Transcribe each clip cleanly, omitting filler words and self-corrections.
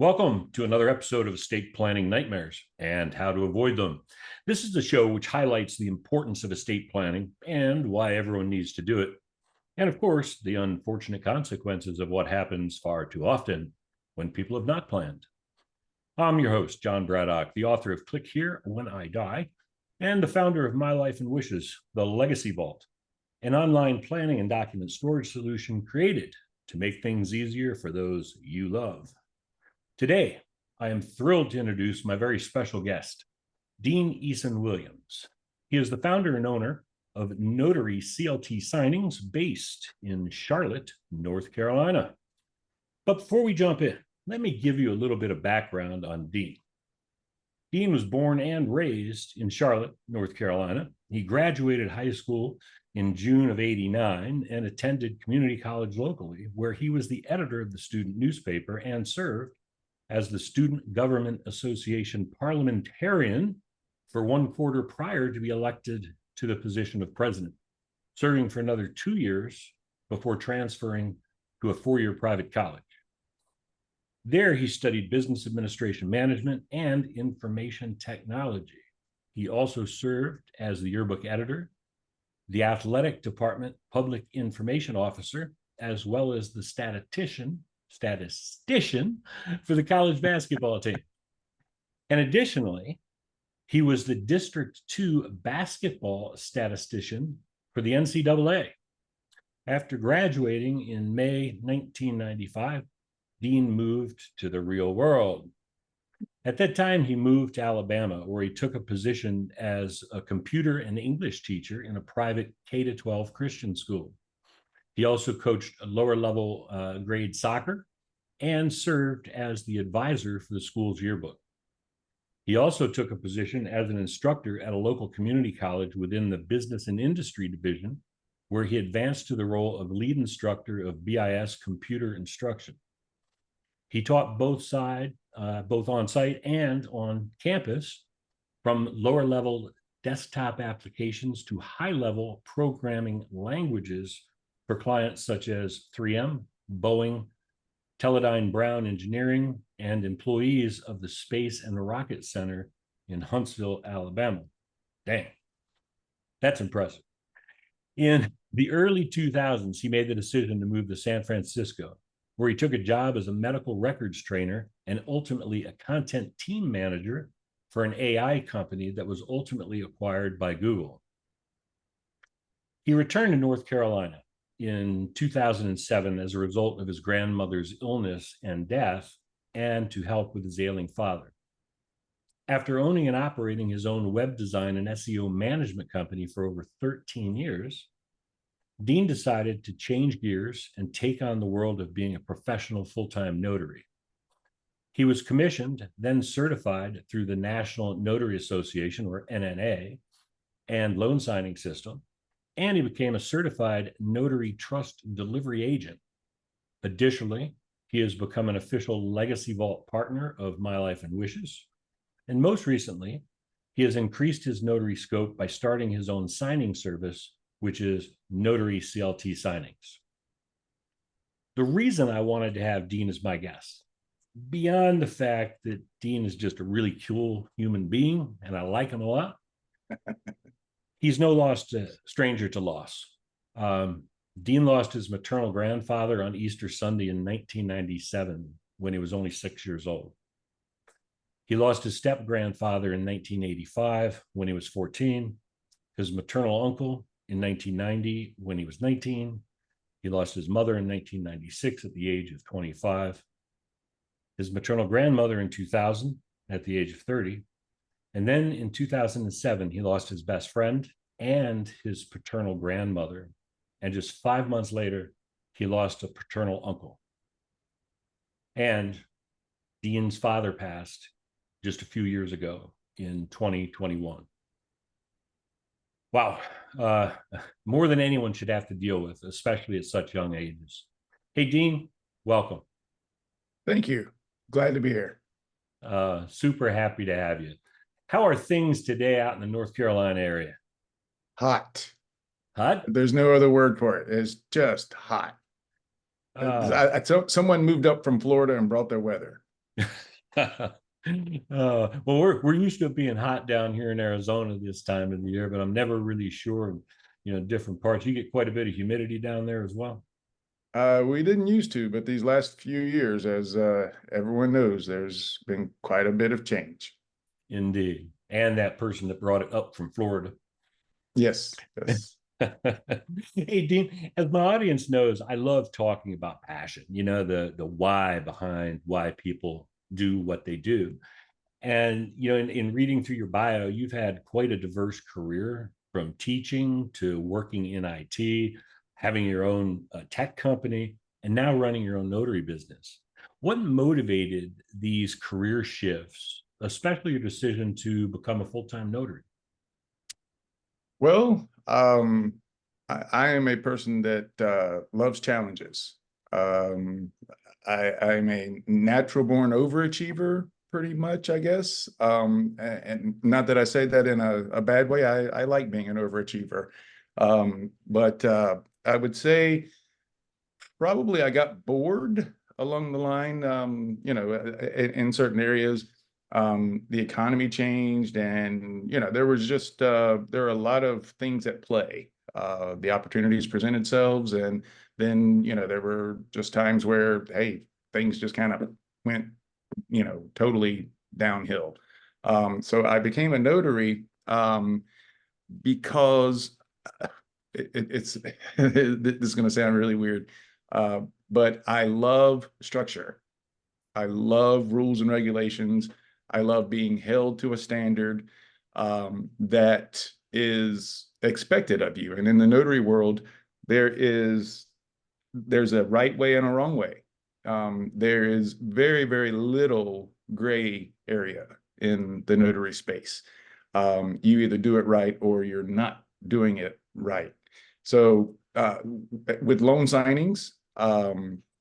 Welcome to another episode of Estate Planning Nightmares and How to Avoid Them. This is the show which highlights the importance of estate planning and why everyone needs to do it. And of course, the unfortunate consequences of what happens far too often when people have not planned. I'm your host, John Braddock, the author of Click Here When I Die, and the founder of My Life and Wishes, the Legacy Vault, an online planning and document storage solution created to make things easier for those you love. Today, I am thrilled to introduce my very special guest, Dean Eason-Williams. He is the founder and owner of NotaryCLT Signings based in Charlotte, North Carolina. But before we jump in, let me give you a little bit of background on Dean. Dean was born and raised in Charlotte, North Carolina. He graduated high school in June of '89 and attended community college locally, where he was the editor of the student newspaper and served as the Student Government Association parliamentarian for 1 quarter prior to be elected to the position of president, serving for another 2 years before transferring to a 4-year private college. There, he studied business administration management and information technology. He also served as the yearbook editor, the athletic department public information officer, as well as the statistician for the college basketball team. And additionally, he was the District 2 basketball statistician for the NCAA. After graduating in May 1995, Dean moved to the real world. At that time, he moved to Alabama, where he took a position as a computer and English teacher in a private K-12 Christian school. He also coached lower level grade soccer and served as the advisor for the school's yearbook. He also took a position as an instructor at a local community college within the business and industry division, where he advanced to the role of lead instructor of BIS computer instruction. He taught both on site and on campus, from lower level desktop applications to high level programming languages for clients such as 3M, Boeing, Teledyne Brown Engineering, and employees of the Space and Rocket Center in Huntsville, Alabama. Dang, that's impressive. In the early 2000s, he made the decision to move to San Francisco, where he took a job as a medical records trainer and ultimately a content team manager for an AI company that was ultimately acquired by Google. He returned to North Carolina in 2007 as a result of his grandmother's illness and death, and to help with his ailing father. After owning and operating his own web design and SEO management company for over 13 years, Dean decided to change gears and take on the world of being a professional full-time notary. He was commissioned, then certified through the National Notary Association, or NNA, and loan signing system, and he became a certified notary trust delivery agent. Additionally, he has become an official Legacy Vault partner of My Life and Wishes. And most recently, he has increased his notary scope by starting his own signing service, which is NotaryCLT Signings. The reason I wanted to have Dean as my guest, beyond the fact that Dean is just a really cool human being and I like him a lot, he's no stranger to loss. Dean lost his maternal grandfather on Easter Sunday in 1997 when he was only 6 years old. He lost his step-grandfather in 1985 when he was 14, his maternal uncle in 1990 when he was 19. He lost his mother in 1996 at the age of 25, his maternal grandmother in 2000 at the age of 30, and then in 2007, he lost his best friend and his paternal grandmother. And just 5 months later, he lost a paternal uncle. And Dean's father passed just a few years ago in 2021. Wow, more than anyone should have to deal with, especially at such young ages. Hey, Dean, welcome. Thank you. Glad to be here. Super happy to have you. How are things today out in the North Carolina area? Hot. Hot? There's no other word for it. It's just hot. Someone moved up from Florida and brought their weather. Well, we're used to it being hot down here in Arizona this time of the year, but I'm never really sure. Different parts. You get quite a bit of humidity down there as well. We didn't used to, but these last few years, as everyone knows, there's been quite a bit of change. Indeed, and that person that brought it up from Florida. Yes, yes. Hey, Dean, as my audience knows, I love talking about passion. The why behind why people do what they do. And in reading through your bio, you've had quite a diverse career from teaching to working in IT, having your own tech company, and now running your own notary business. What motivated these career shifts, especially your decision to become a full-time notary? Well, I am a person that loves challenges. Um, I'm a natural born overachiever, pretty much, I guess. And not that I say that in a bad way. I like being an overachiever. But I would say probably I got bored along the line, in certain areas. The economy changed, and there was just there are a lot of things at play. The opportunities present themselves, and then there were just times where, hey, things just kind of went totally downhill. So I became a notary because it's this is going to sound really weird, but I love structure. I love rules and regulations. I love being held to a standard that is expected of you. And in the notary world, there's a right way and a wrong way. There is very, very little gray area in the notary space. You either do it right or you're not doing it right. So with loan signings,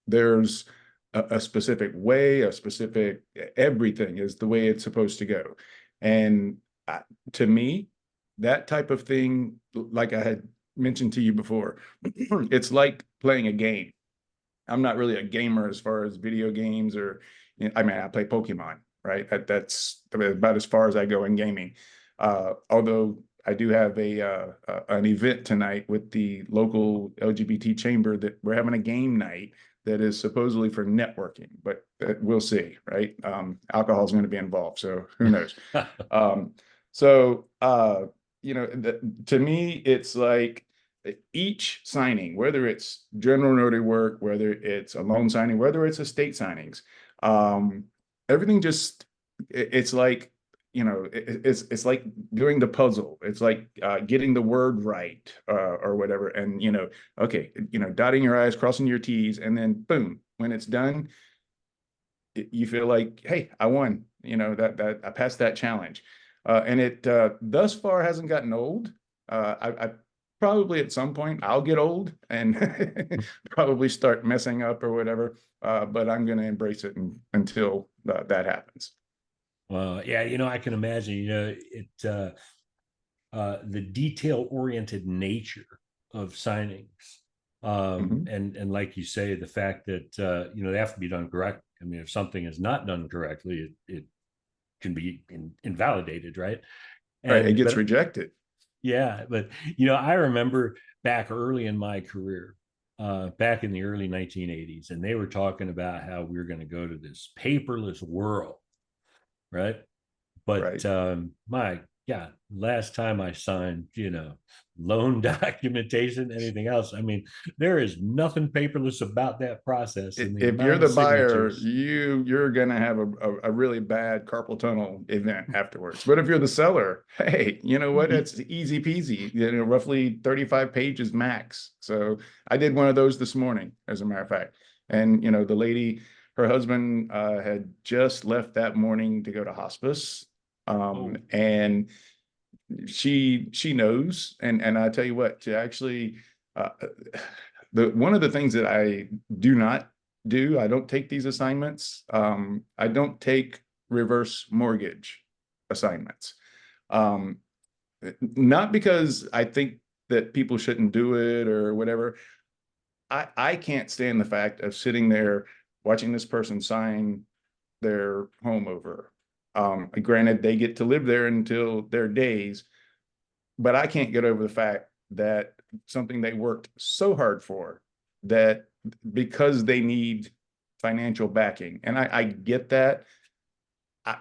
there's a specific way, a specific everything is the way it's supposed to go. And to me, that type of thing, like I had mentioned to you before, it's like playing a game. I'm not really a gamer as far as video games or, I mean, I play Pokemon, right? That's about as far as I go in gaming. Although I do have an event tonight with the local LGBT chamber that we're having a game night that is supposedly for networking, but we'll see, right? Alcohol is going to be involved, so who knows? um, so, to me, it's like each signing, whether it's general notary work, whether it's a loan signing, whether it's estate signings, everything just, it's like, it's like doing the puzzle. It's like getting the word right or whatever. And, okay, dotting your I's, crossing your T's, and then boom, when it's done, you feel like, hey, I won, that I passed that challenge. And it thus far hasn't gotten old. I probably at some point I'll get old and probably start messing up or whatever. But I'm going to embrace it until that happens. Well, yeah, I can imagine, the detail-oriented nature of signings. Mhm. And like you say, the fact that, they have to be done correctly. I mean, if something is not done correctly, it can be invalidated, right? Right. It And, gets but rejected. yeah, but, I remember back early in my career, back in the early 1980s, and they were talking about how we were going to go to this paperless world, right? But Right. my God, last time I signed, loan documentation, anything else, I mean, there is nothing paperless about that process and the If you're amount the of buyer, signatures. you're gonna have a really bad carpal tunnel event afterwards. But if you're the seller, hey, you know what? It's easy peasy. Roughly 35 pages max. So I did one of those this morning, as a matter of fact. And the lady, her husband had just left that morning to go to hospice. Oh, And she knows, and I tell you what, to actually uh, the one of the things that I do not do, I don't take these assignments. I don't take reverse mortgage assignments. Um, Not because I think that people shouldn't do it or whatever. I can't stand the fact of sitting there watching this person sign their home over. Granted, they get to live there until their days, but I can't get over the fact that something they worked so hard for, that because they need financial backing, and I get that.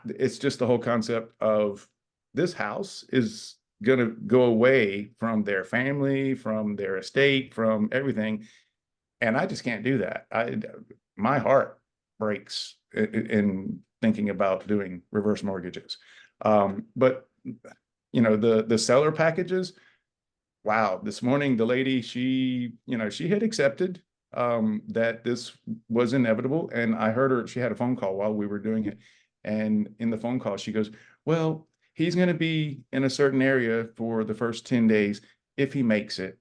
It's just the whole concept of this house is going to go away from their family, from their estate, from everything. And I just can't do that. My heart breaks in thinking about doing reverse mortgages. But the seller packages, wow, this morning the lady, she had accepted that this was inevitable. And I heard her, she had a phone call while we were doing it. And in the phone call, she goes, well, he's going to be in a certain area for the first 10 days if he makes it.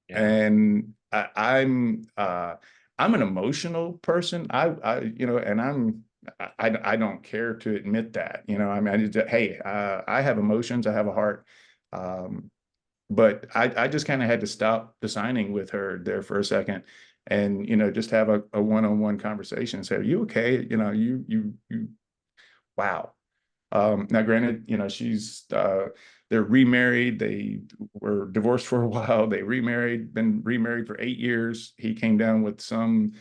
Yeah. And I'm an emotional person. And I don't care to admit that. I mean, hey, I have emotions. I have a heart. But I just kind of had to stop the signing with her there for a second, and just have a one-on-one conversation and say, are you okay? You wow. Now, granted, they're remarried. They were divorced for a while. They remarried, been remarried for 8 years. He came down with some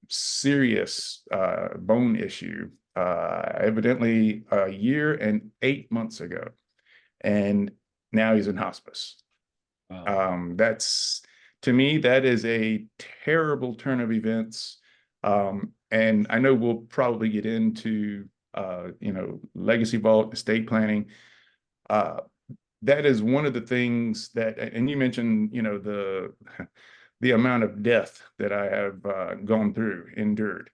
serious bone issue, evidently a year and 8 months ago. And now he's in hospice. Wow. That's, to me, that is a terrible turn of events. And I know we'll probably get into legacy vault, estate planning. That is one of the things that, and you mentioned, the amount of death that I have gone through, endured.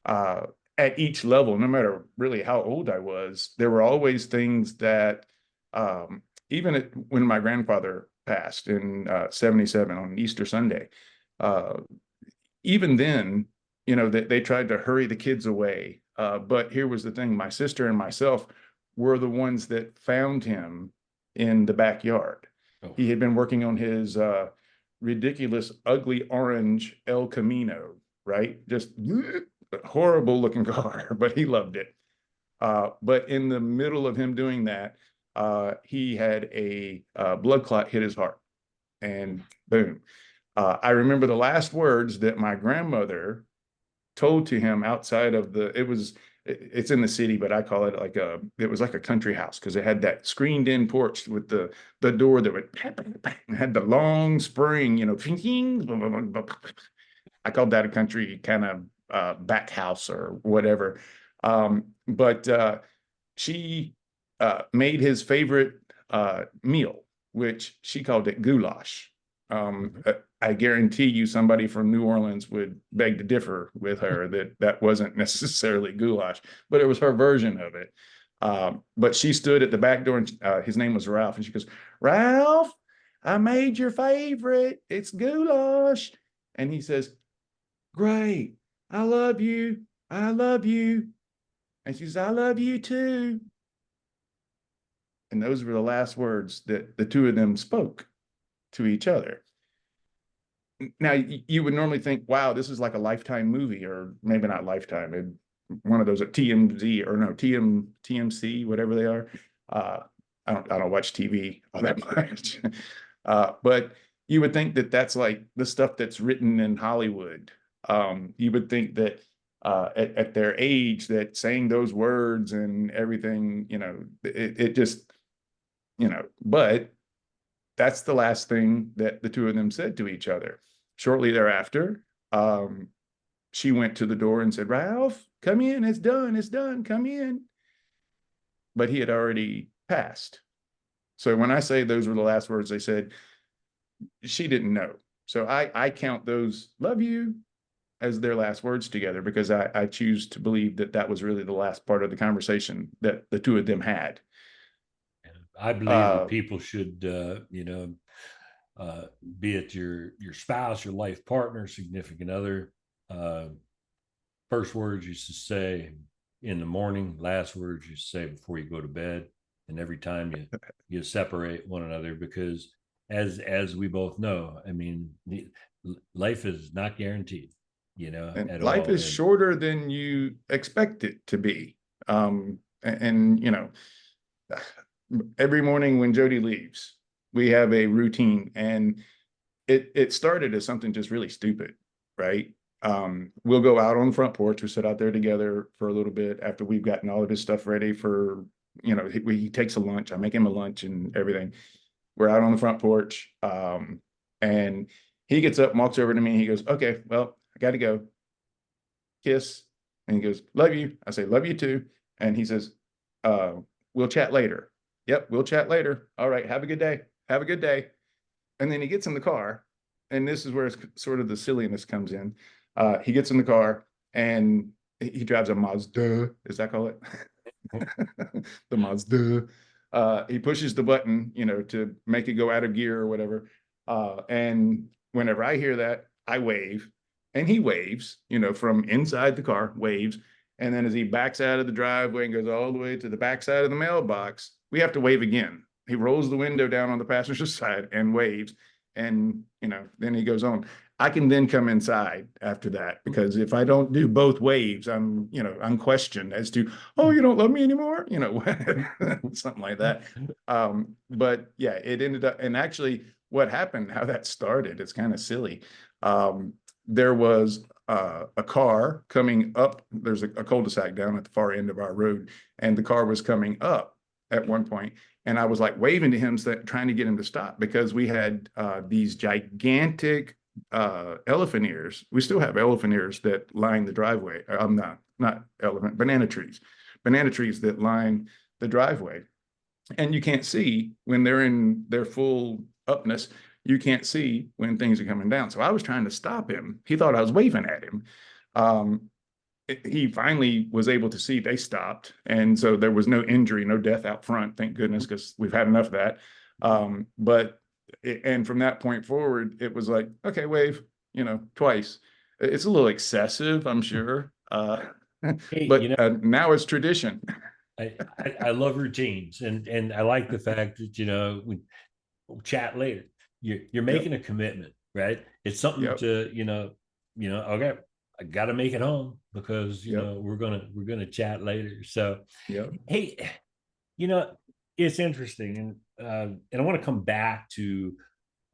At each level, no matter really how old I was, there were always things that, even when my grandfather passed in 77 on Easter Sunday, even then, they tried to hurry the kids away. But here was the thing: my sister and myself were the ones that found him in the backyard. Oh. He had been working on his ridiculous, ugly orange El Camino, right? Just horrible looking car, but he loved it. But in the middle of him doing that, he had a blood clot hit his heart, and boom. I remember the last words that my grandmother told to him outside of it's in the city, but I call it it was like a country house, because it had that screened in porch with the door that would, had the long spring, I called that a country kind of back house or whatever. But she made his favorite meal, which she called it goulash. I guarantee you somebody from New Orleans would beg to differ with her that wasn't necessarily goulash, but it was her version of it. But she stood at the back door, and his name was Ralph, and she goes, Ralph, I made your favorite. It's goulash. And he says, great. I love you. I love you. And she says, I love you too. And those were the last words that the two of them spoke to each other. Now, you would normally think, wow, this is like a Lifetime movie, or maybe not Lifetime, one of those at TMZ, or no, TMC, whatever they are. I don't watch TV all that much. But you would think that that's like the stuff that's written in Hollywood. You would think that at their age, that saying those words and everything, it just, but that's the last thing that the two of them said to each other. Shortly thereafter, she went to the door and said, Ralph, come in. It's done. Come in. But he had already passed. So when I say those were the last words they said, she didn't know. So I count those love you as their last words together, because I choose to believe that was really the last part of the conversation that the two of them had. I believe that people should, be it your spouse, your life partner, significant other, first words you should say in the morning, last words you say before you go to bed, and every time you separate one another, because as we both know, I mean, life is not guaranteed. And at life all. is And shorter than you expect it to be. And every morning when Jody leaves, we have a routine, and it started as something just really stupid, right? We'll go out on the front porch, we sit out there together for a little bit after we've gotten all of his stuff ready for, he takes a lunch, I make him a lunch and everything. We're out on the front porch, and he gets up, walks over to me, and he goes, okay, well, I got to go. Kiss. And he goes, love you. I say, love you too. And he says, we'll chat later. Yep, we'll chat later. All right, have a good day. Have a good day. And then he gets in the car, and this is where it's sort of the silliness comes in. He gets in the car and he drives a Mazda. Is that call it? The Mazda. He pushes the button, to make it go out of gear or whatever. And whenever I hear that, I wave, and he waves, from inside the car, waves. And then as he backs out of the driveway and goes all the way to the backside of the mailbox, we have to wave again. He rolls the window down on the passenger side and waves. And, then he goes on. I can then come inside after that, because if I don't do both waves, I'm questioned as to, oh, you don't love me anymore, something like that. But yeah, it ended up, and actually what happened, how that started, it's kind of silly. There was a car coming up. There's a cul-de-sac down at the far end of our road, and the car was coming up at one point, and I was like waving to him, trying to get him to stop, because we had these gigantic elephant ears. We still have elephant ears that line the driveway. Not elephant, banana trees that line the driveway. And you can't see when they're in their full upness. You can't see when things are coming down. So I was trying to stop him. He thought I was waving at him. He finally was able to see. They stopped. And so there was no injury, no death out front, thank goodness, because we've had enough of that. And from that point forward, it was like, okay, wave, twice. It's a little excessive, I'm sure. hey, But now it's tradition. I love routines, and I like the fact that we chat later. You're making Yep. a commitment, right? It's something Yep. to okay, I got to make it home, because Yep. we're gonna chat later. So Yep. hey, you know it's interesting, and I want to come back to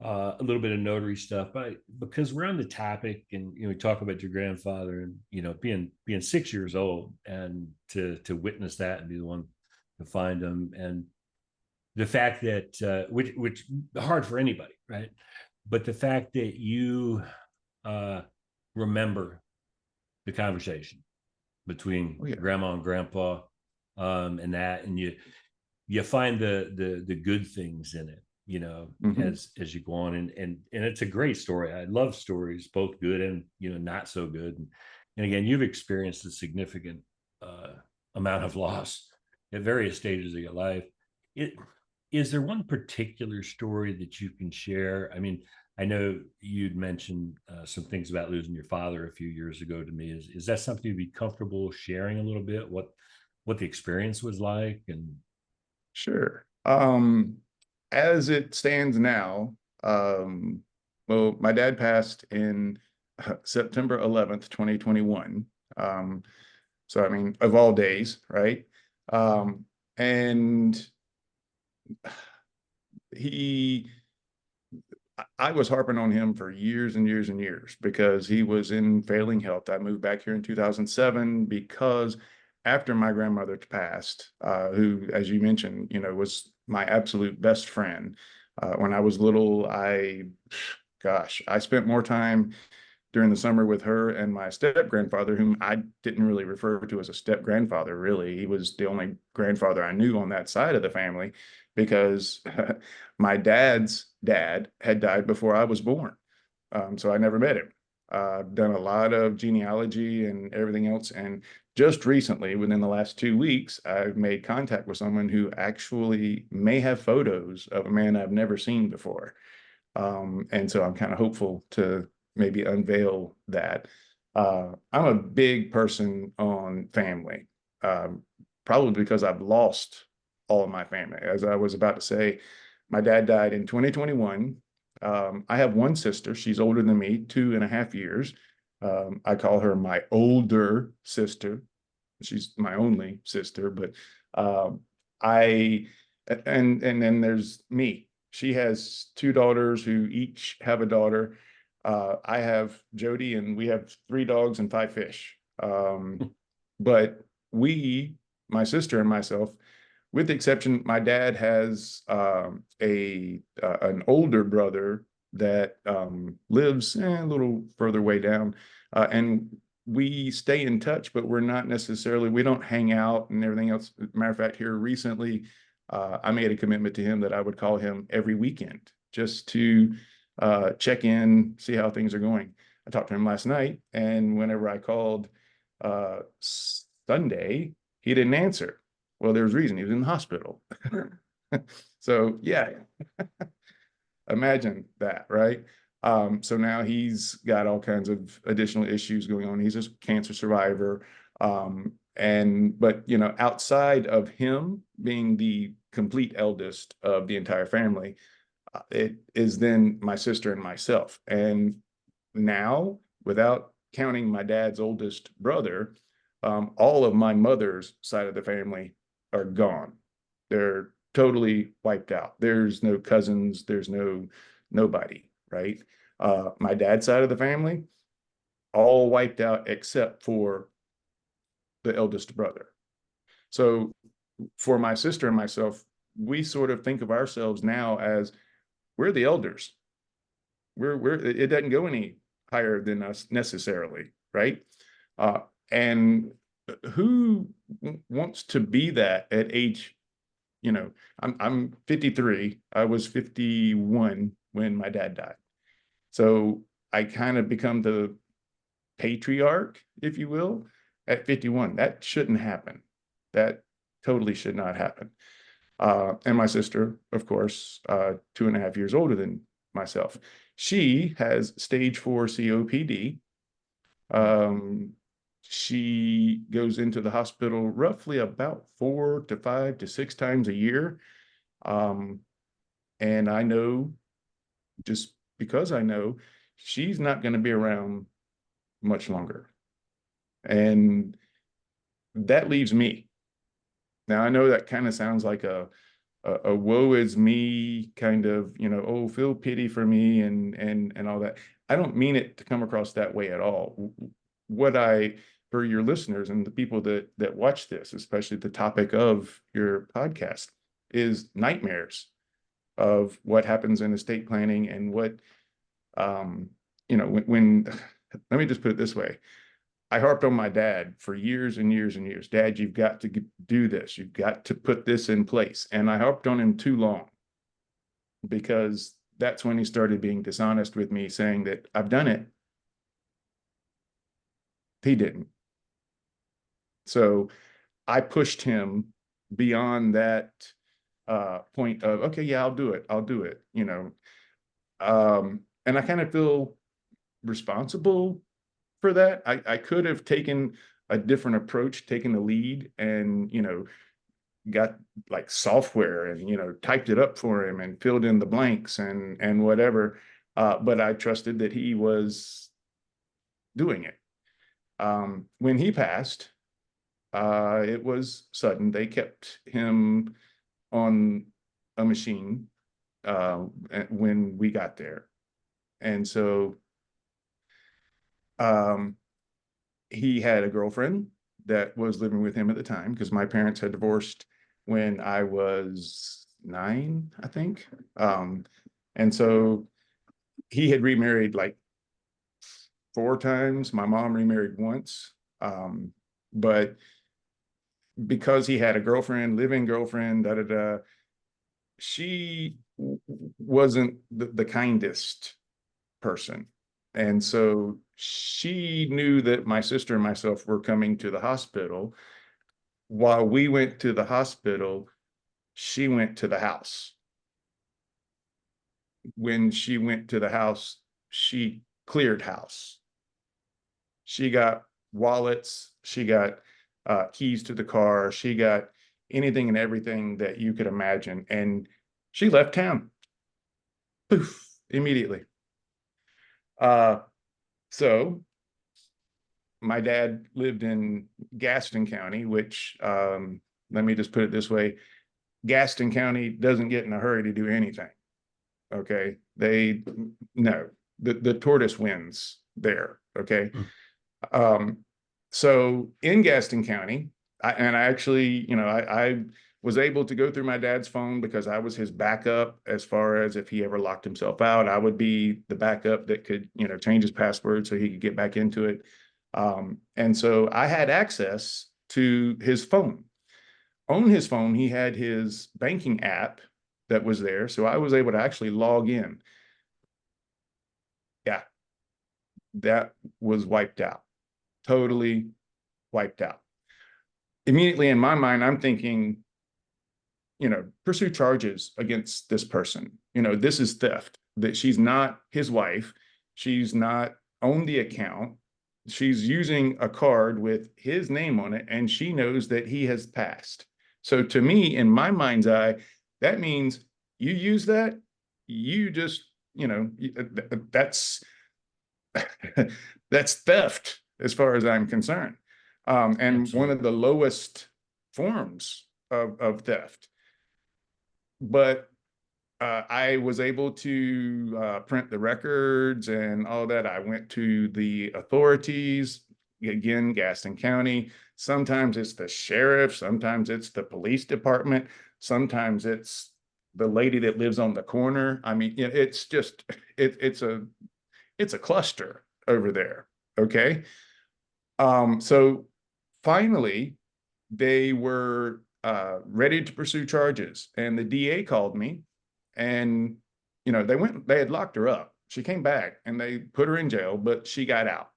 a little bit of notary stuff, but because we're on the topic, and we talk about your grandfather, and being 6 years old, and to witness that and be the one to find him, and the fact that which hard for anybody, right? But the fact that you uh, remember the conversation between Oh yeah. grandma and grandpa, and you find the good things in it, Mm-hmm. as you go on, and it's a great story. I love stories, both good and not so good. And again, you've experienced a significant uh, amount of loss at various stages of your life. It Is there one particular story that you can share? I mean, I know you'd mentioned some things about losing your father a few years ago to me. Is that something you'd be comfortable sharing a little bit? What the experience was like? And Sure. As it stands now, well, my dad passed in September 11th, 2021. So I mean, of all days, right? And he I was harping on him for years and years and years, because he was in failing health. I moved back here in 2007 because after my grandmother passed, who, as you mentioned, was my absolute best friend. When I was little, I spent more time during the summer with her and my step grandfather, whom I didn't really refer to as a step grandfather, really. He was the only grandfather I knew on that side of the family, because my dad's dad had died before I was born. So I never met him. I've done a lot of genealogy and everything else. And just recently, within the last 2 weeks, I've made contact with someone who actually may have photos of a man I've never seen before. And so I'm kind of hopeful to maybe unveil that. I'm a big person on family, probably because I've lost all of my family. As I was about to say, my dad died in 2021. I have one sister. She's older than me, 2.5 years. I call her my older sister. She's my only sister, but I and then there's me. She has two daughters who each have a daughter. I have Jody, and we have 3 dogs and 5 fish. But we, my sister and myself, with the exception, my dad has an older brother that lives a little further way down, and we stay in touch, but we're not necessarily, we don't hang out and everything else. Matter of fact, here recently, I made a commitment to him that I would call him every weekend just to check in, see how things are going. I talked to him last night, and whenever I called Sunday, he didn't answer. Well, there was reason. He was in the hospital. So yeah, imagine that, right? So now he's got all kinds of additional issues going on. He's a cancer survivor. But you know, outside of him being the complete eldest of the entire family, it is then my sister and myself. And now, without counting my dad's oldest brother, all of my mother's side of the family are gone. They're totally wiped out. There's no cousins, there's nobody, right? My dad's side of the family, all wiped out except for the eldest brother. So for my sister and myself, we sort of think of ourselves now as we're the elders. It doesn't go any higher than us necessarily, right? And who wants to be that at age, you know, I'm 53. I was 51 when my dad died. So I kind of become the patriarch, if you will, at 51. That shouldn't happen. That totally should not happen. And my sister, of course, 2.5 years older than myself. She has stage 4 COPD. She goes into the hospital roughly about 4 to 5 to 6 times a year. And I know, just because I know, she's not going to be around much longer. And that leaves me. Now, I know that kind of sounds like a woe is me kind of, you know, oh, feel pity for me and all that. I don't mean it to come across that way at all. What for your listeners and the people that watch this, especially the topic of your podcast, is nightmares of what happens in estate planning and what, you know, when let me just put it this way. I harped on my dad for years and years and years. Dad, you've got to do this. You've got to put this in place. And I harped on him too long, because that's when he started being dishonest with me, saying that I've done it. He didn't. So I pushed him beyond that point of, okay, yeah, I'll do it. I'll do it, you know. And I kind of feel responsible for that. I could have taken a different approach, taken the lead, and, you know, got like software and, you know, typed it up for him and filled in the blanks and whatever. But I trusted that he was doing it. When he passed, it was sudden. They kept him on a machine when we got there. And so he had a girlfriend that was living with him at the time, because my parents had divorced when I was 9, I think. And so he had remarried like 4 times. My mom remarried once. But because he had a girlfriend, living girlfriend, she wasn't the kindest person. And so she knew that my sister and myself were coming to the hospital. While we went to the hospital, she went to the house. When she went to the house, she cleared house. She got wallets, she got keys to the car, she got anything and everything that you could imagine. And she left town. Poof, immediately. So my dad lived in Gaston County, which, let me just put it this way. Gaston County doesn't get in a hurry to do anything. Okay. No, the tortoise wins there. Okay. So in Gaston County, I actually, I was able to go through my dad's phone because I was his backup as far as if he ever locked himself out, I would be the backup that could, change his password so he could get back into it. And so I had access to his phone. On his phone, he had his banking app that was there. So I was able to actually log in. Yeah, that was wiped out, totally wiped out. Immediately in my mind, I'm thinking, pursue charges against this person. This is theft, that she's not his wife. She's not on the account. She's using a card with his name on it, and she knows that he has passed. So to me, in my mind's eye, that means you use that, you just, that's that's theft as far as I'm concerned. And Absolutely. one of the lowest forms of theft. But I was able to print the records and all that. I went to the authorities, again, Gaston County. Sometimes it's the sheriff, sometimes it's the police department, sometimes it's the lady that lives on the corner. I mean, it's just, it's a cluster over there. Okay. So finally, they were ready to pursue charges, and the DA called me, and they had locked her up. She came back and they put her in jail, but she got out.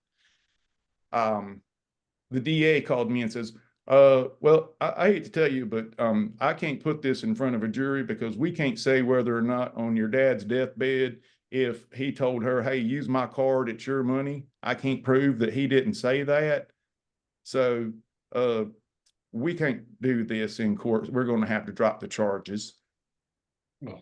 The DA called me and says, well, I hate to tell you, but I can't put this in front of a jury because we can't say whether or not on your dad's deathbed, if he told her, hey, use my card, it's your money. I can't prove that he didn't say that. So we can't do this in court. We're going to have to drop the charges. Oh.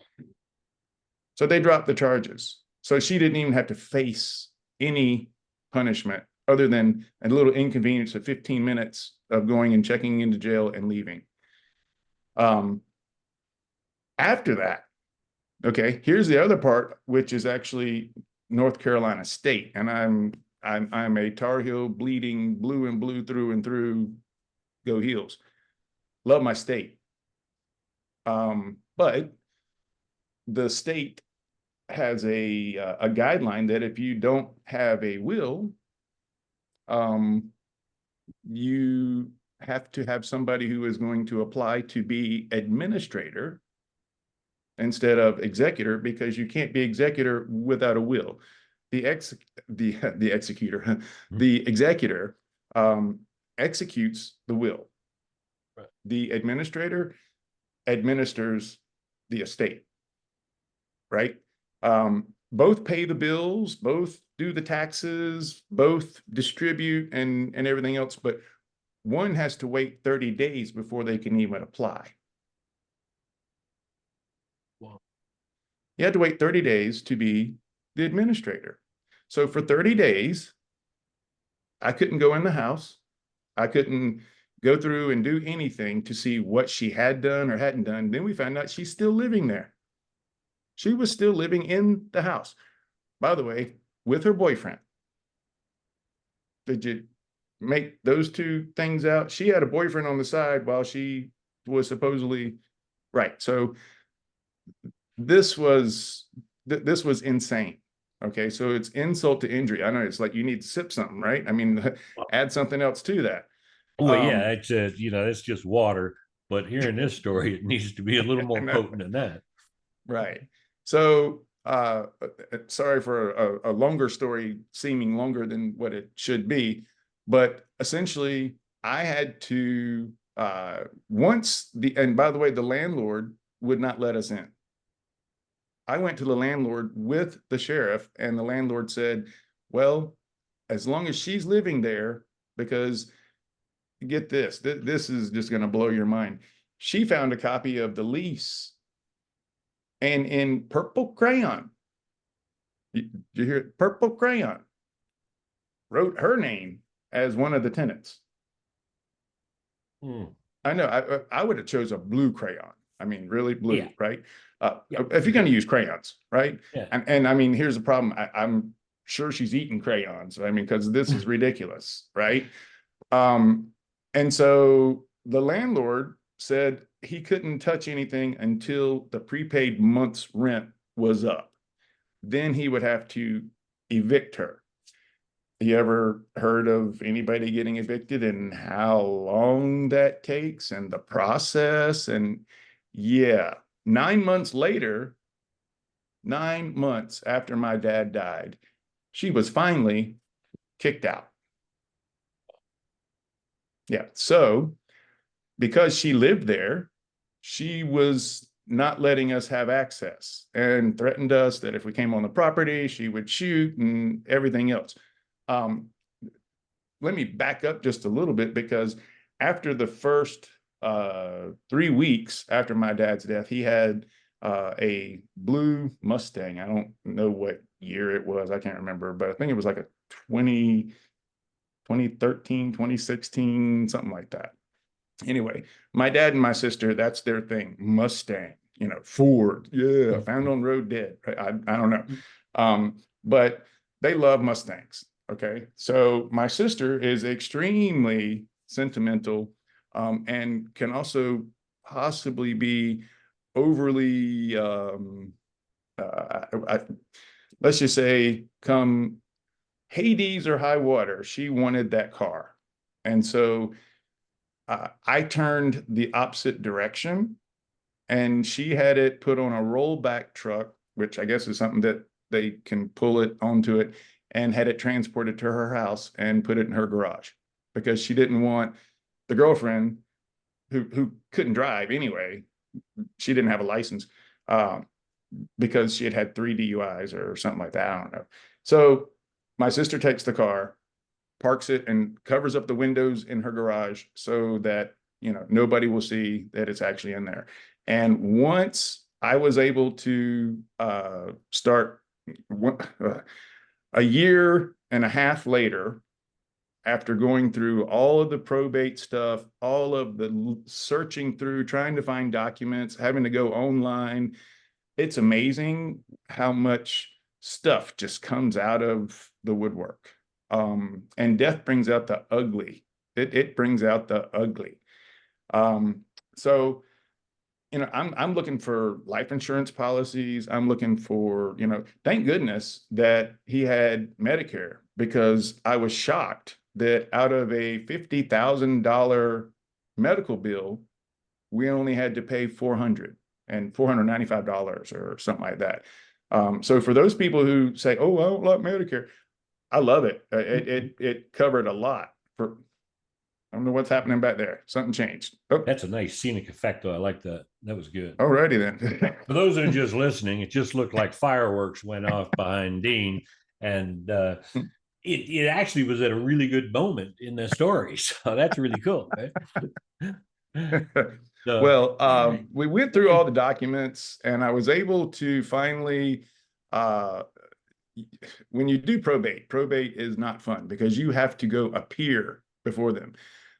So they dropped the charges. So she didn't even have to face any punishment other than a little inconvenience of 15 minutes of going and checking into jail and leaving. After that, okay, here's the other part, which is actually North Carolina State. And I'm a Tar Heel bleeding blue and blue through and through. Go Heels. Love my state. But the state has a guideline that if you don't have a will, you have to have somebody who is going to apply to be administrator instead of executor, because you can't be executor without a will. The executor, the executor executes the will. Right. The administrator administers the estate, right? Both pay the bills, both do the taxes, both distribute and everything else, but one has to wait 30 days before they can even apply. Wow. You had to wait 30 days to be the administrator. So for 30 days, I couldn't go in the house. I couldn't go through and do anything to see what she had done or hadn't done. Then we found out she's still living there. She was still living in the house, by the way, with her boyfriend. Did you make those two things out? She had a boyfriend on the side while she was supposedly right. So this was insane. Okay, so it's insult to injury. I know it's like you need to sip something, right? I mean, add something else to that. Well, yeah, it's it's just water. But here in this story, it needs to be a little more potent than that. Right. So, sorry for a longer story, seeming longer than what it should be, but essentially, I had to and by the way, the landlord would not let us in. I went to the landlord with the sheriff, and the landlord said, well, as long as she's living there, because get this, this is just going to blow your mind. She found a copy of the lease, and in purple crayon, did you hear it? Purple crayon, wrote her name as one of the tenants. Hmm. I know I would have chose a blue crayon. I mean, really blue, Yeah. right? Yeah, If for you're going to sure. use crayons, right? Yeah. And I mean, here's the problem. I'm sure she's eating crayons. I mean, because this is ridiculous, right? Um, and so the landlord said he couldn't touch anything until the prepaid month's rent was up. Then he would have to evict her. You ever heard of anybody getting evicted and how long that takes and the process? And yeah, 9 months later, 9 months after my dad died, she was finally kicked out. Yeah. So because she lived there, she was not letting us have access and threatened us that if we came on the property, she would shoot and everything else. Um, Let me back up just a little bit, because after the first 3 weeks after my dad's death, he had a blue Mustang. I don't know what year it was. I can't remember, but I think it was like a 2013, 2016, something like that. Anyway, my dad and my sister, that's their thing. Mustang, Ford. Yeah, found on road dead. I don't know. But they love Mustangs. Okay. So my sister is extremely sentimental, and can also possibly be overly, let's just say, come Hades or high water, she wanted that car. And so I turned the opposite direction, and she had it put on a rollback truck, which I guess is something that they can pull it onto it, and had it transported to her house and put it in her garage, because she didn't want the girlfriend, who couldn't drive anyway. She didn't have a license, because she had had 3 DUIs or something like that. I don't know. So my sister takes the car, parks it, and covers up the windows in her garage so that nobody will see that it's actually in there. And once I was able to start, a year and a half later, after going through all of the probate stuff, all of the searching through, trying to find documents, having to go online, it's amazing how much stuff just comes out of the woodwork. And death brings out the ugly. It brings out the ugly. So, I'm looking for life insurance policies. I'm looking for, thank goodness that he had Medicare, because I was shocked that out of a $50,000 medical bill, we only had to pay $495 or something like that. So for those people who say, "Oh, I don't like Medicare," I love it. It covered a lot. I don't know what's happening back there. Something changed. Oh, That's a nice scenic effect, though. I like that. That was good. alrighty then. For those that are just listening, it just looked like fireworks went off behind Dean, and it actually was at a really good moment in the story. So that's really cool, right? So, Well, we went through all the documents, and I was able to finally, when you do probate is not fun, because you have to go appear before them.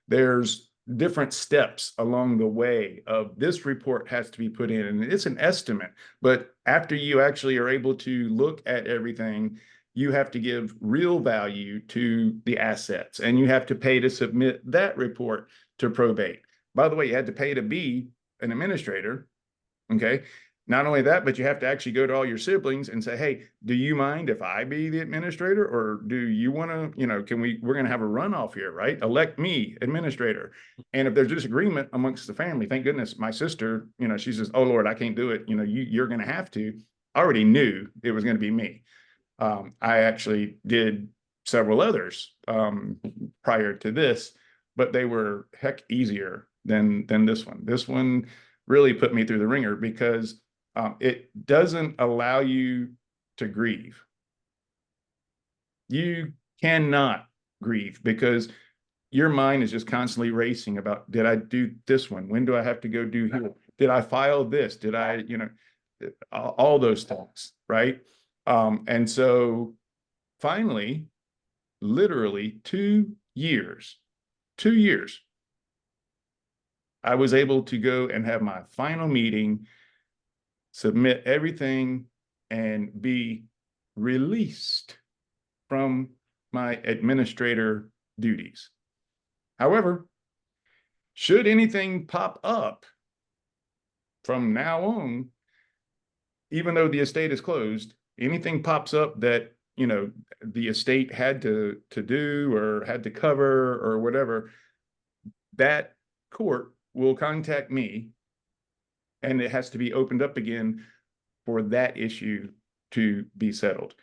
There's different steps along the way of this report has to be put in, and it's an estimate. But after you actually are able to look at everything, you have to give real value to the assets, and you have to pay to submit that report to probate. By the way, you had to pay to be an administrator. Okay. Not only that, but you have to actually go to all your siblings and say, "Hey, do you mind if I be the administrator, or do you want to, we're going to have a runoff here, right? Elect me administrator." And if there's disagreement amongst the family, thank goodness my sister, she says, "Oh Lord, I can't do it. You're going to have to." I already knew it was going to be me. I actually did several others prior to this, but they were heck easier than this one. This one really put me through the ringer, because it doesn't allow you to grieve. You cannot grieve, because your mind is just constantly racing about, did I do this one? When do I have to go do here? Did I file this? Did I, all those things, right? And so finally, literally 2 years, 2 years, I was able to go and have my final meeting, submit everything, and be released from my administrator duties. However, should anything pop up from now on, even though the estate is closed, anything pops up that, you know, the estate had to do or had to cover or whatever, that court will contact me, and it has to be opened up again for that issue to be settled.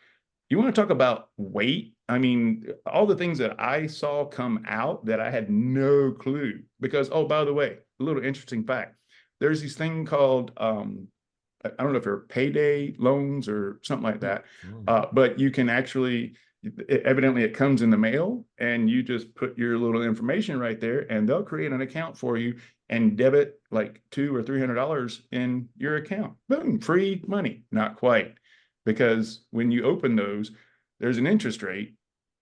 You want to talk about weight? I mean, all the things that I saw come out that I had no clue, because, oh, by the way, a little interesting fact. There's this thing called, I don't know if they're payday loans or something like that, but you can actually, evidently it comes in the mail, and you just put your little information right there, and they'll create an account for you and debit like $200 or $300 in your account. Boom, free money. Not quite, because when you open those, there's an interest rate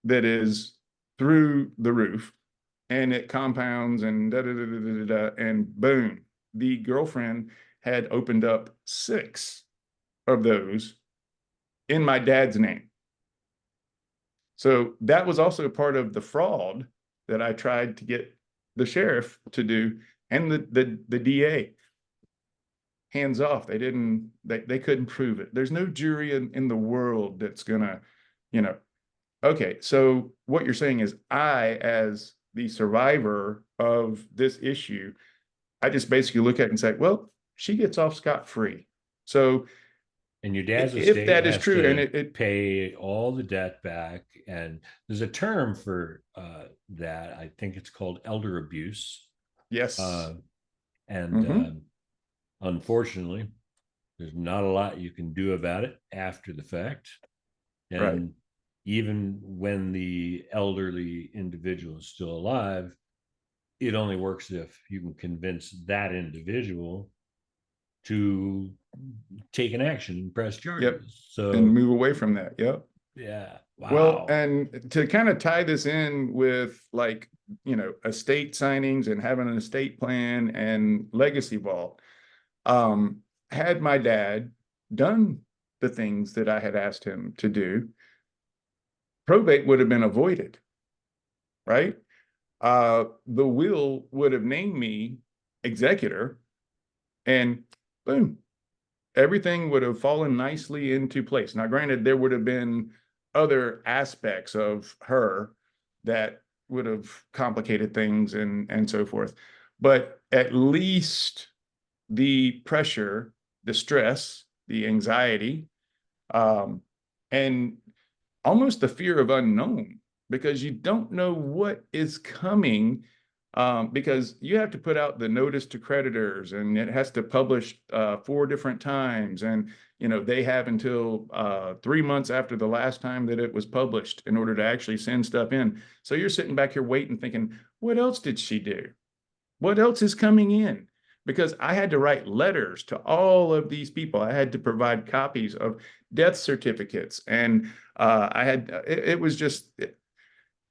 that is through the roof, and it compounds and da da da da da da, and boom, the girlfriend had opened up 6 of those in my dad's name. So that was also part of the fraud that I tried to get the sheriff to do, and the DA. Hands off. They couldn't prove it. There's no jury in the world that's gonna, you know. Okay, so what you're saying is, I, as the survivor of this issue, I just basically look at it and say, well, she gets off scot-free. So and your dad's if estate that is has true, to and it pay all the debt back, and there's a term for that. I think it's called elder abuse. yes, And unfortunately, there's not a lot you can do about it after the fact. And right, even when the elderly individual is still alive, it only works if you can convince that individual to take an action and press charges. yep, and So, move away from that. Yep. yeah, Well, wow. and to kind of tie this in with, like, you know, estate signings and having an estate plan and legacy vault, had my dad done the things that I had asked him to do, probate would have been avoided, right? The will would have named me executor, and boom, everything would have fallen nicely into place. Now, granted, there would have been other aspects of her that would have complicated things and so forth, but at least the pressure, the stress, the anxiety, and almost the fear of unknown, because you don't know what is coming, because you have to put out the notice to creditors, and it has to publish 4 different times, and you know they have until 3 months after the last time that it was published in order to actually send stuff in. So you're sitting back here waiting, thinking, what else did she do? What else is coming in? Because I had to write letters to all of these people. I had to provide copies of death certificates, and it was just,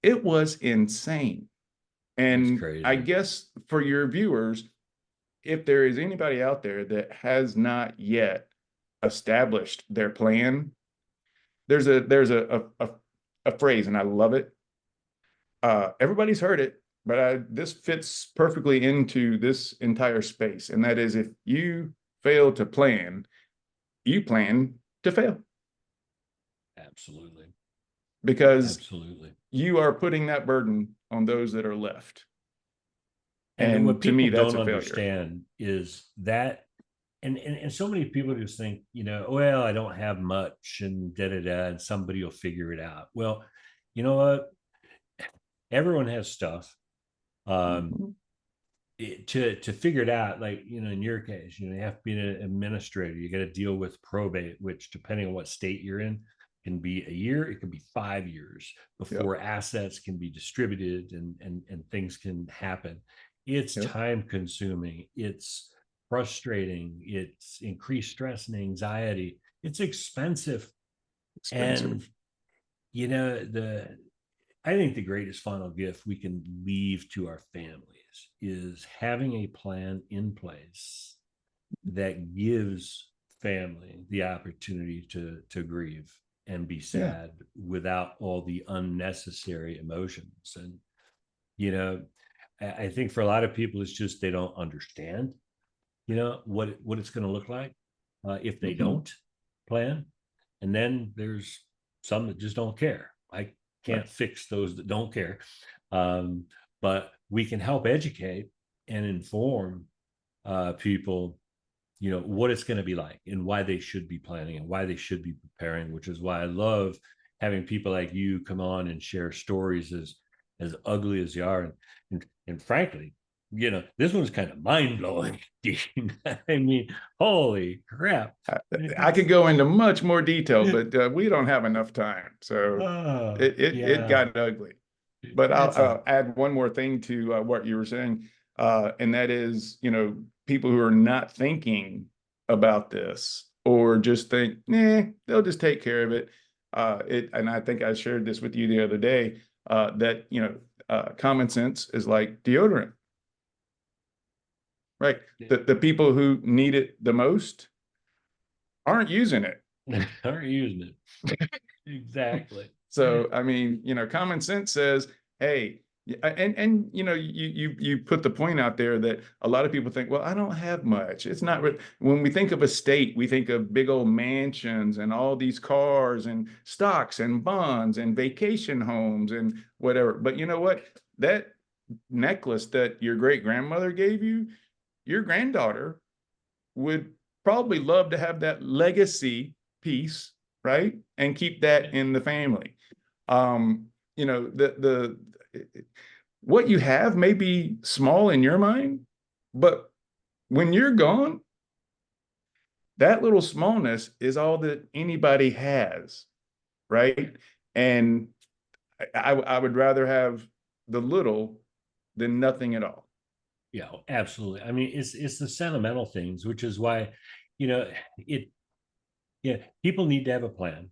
it was insane. It's And I crazy. guess for your viewers, if there is anybody out there that has not yet established their plan, there's a phrase, and I love it. Everybody's heard it, but this fits perfectly into this entire space. And that is, if you fail to plan, you plan to fail, Absolutely. because Absolutely. you are putting that burden on those that are left. And what And to people me, that's don't a failure. understand is that, and so many people just think, well, I don't have much, and da da da, and somebody will figure it out. Well, you know what? Everyone has stuff. Um, Mhm. to figure it out, like, in your case, you have to be an administrator. You got to deal with probate, which, depending on what state you're in, can be a year, it can be 5 years Yep. before assets can be distributed, and things can happen. It's Yep. time consuming, it's frustrating, it's increased stress and anxiety, it's expensive. And Expensive. the I think the greatest final gift we can leave to our families is having a plan in place that gives family the opportunity to grieve and be Yeah. sad without all the unnecessary emotions. And you know, I think for a lot of people, it's just they don't understand, what it's going to look like if they Hmm. don't plan. And then there's some that just don't care. I Right. can't fix those that don't care, um, but we can help educate and inform people, what it's going to be like and why they should be planning and why they should be preparing. Which is why I love having people like you come on and share stories as ugly as they are, and frankly, this one's kind of mind-blowing. I mean, holy crap. I could go into much more detail, but we don't have enough time. So Oh, it yeah. got ugly. But That's I'll add one more thing to what you were saying, and that is, people who are not thinking about this or just think, nah, they'll just take care of it. And I think I shared this with you the other day, that common sense is like deodorant, right? The people who need it the most aren't using it. aren't using it. Exactly. So, I mean, common sense says, hey, and you put the point out there that a lot of people think, well, I don't have much. It's not when we think of estate, we think of big old mansions and all these cars and stocks and bonds and vacation homes and whatever. But you know what? That necklace that your great grandmother gave you, your granddaughter would probably love to have that legacy piece, right? And keep that in the family. The what you have may be small in your mind, but when you're gone, that little smallness is all that anybody has, right? And I would rather have the little than nothing at all. Yeah, absolutely. I mean, it's the sentimental things, which is why, you know, it yeah, people need to have a plan.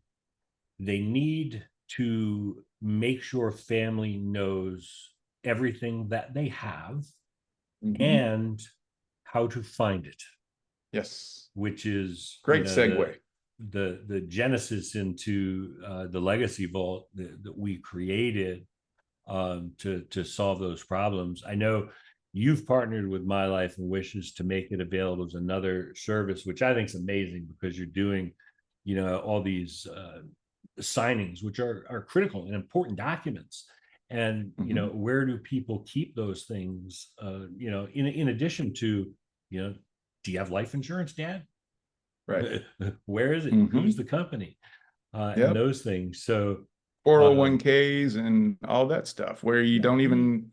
They need to make sure family knows everything that they have Mhm. and how to find it, Yes. which is, Great the segue. the genesis into the legacy vault that we created to solve those problems. I know you've partnered with My Life and Wishes to make it available as another service, which I think is amazing because you're doing, all these signings, which are critical and important documents. And Mhm. where do people keep those things? In addition to, do you have life insurance, Dad? Right. Where is it? Who's Mhm. the company? And Yep. those things. So, um, 401ks and all that stuff where you yeah, don't even,